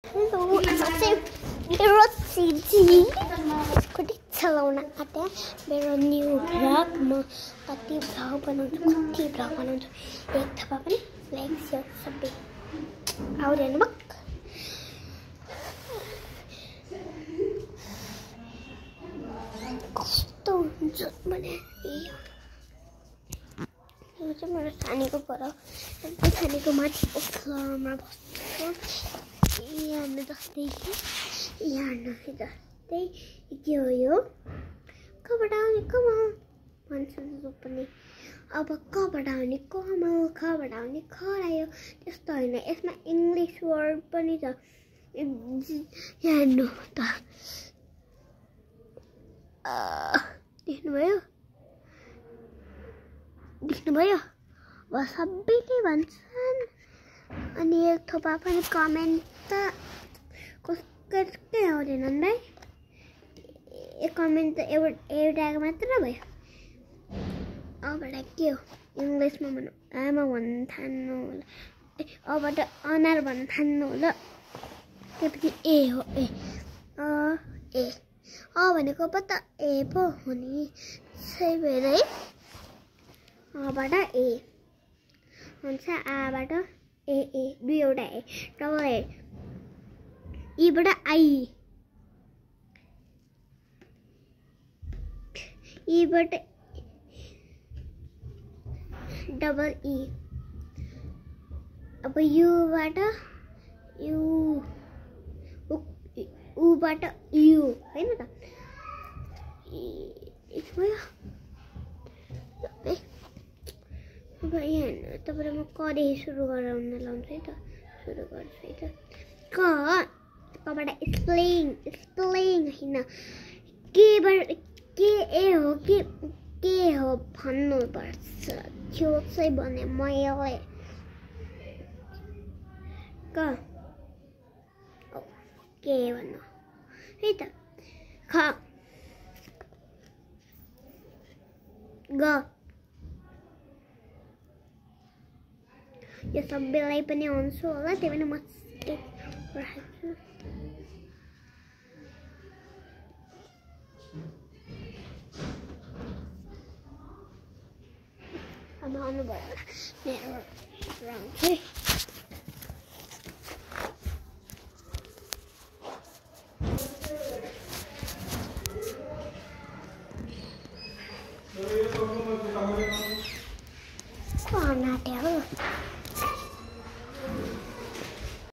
Hello, मेरो सिजी scooty चलाउन आँटे मेरो न्यू भ्लग म कति भ्लग बनाउँछु एक थपा पनि लाइक शेयर सबै आउदैन बक कस्तो हुन्छ भने यो चाहिँ मेरो सानीको घर हो सानीको माथिको फ्लोरमा बस्छु यहाँ जस्तै के हो यो कबाट आउने कमल भन्छ जो पनि अब कबाट आउने कमल कबाट आउने खरायो त्यस्तो होइन यसमा इङ्ग्लिस वर्ड पनि छ हेर्नु त देख्नुभयो अब सबैले भन्छन् अनि एक थोपा पनि कमेन्ट त कसकै आउँदैनन् भाइ एक कमेन्ट त एउटाको मात्र भयो अबबाट के हो इङ्ग्लिसमा भन्नु आमा भन्न थाल्नु होला अबबाट अनार भन्न थाल्नु होला त्यसपछि ए हो ए भनेको पो त ए पो हो नि सही भएर है अबाट ए हुन्छ आबाट ए दुईवटा ए डबल ए ईबाट आई ईबाट डबल ई अब युबाट यु उबाट यु हैन त अब यहाँ तपाईँ म कडे सुरु गराउन लाउँछु है त सुरु गर्छु है त कबाट स्पेलिङ हैन के ए हो के हो भन्नुपर्छ त्यो चाहिँ भने मैले के भन्नु है त ख ग यो सबैलाई पनि आउँछ होला त्यही पनि म राख्छु अब आउनु भयो मेरो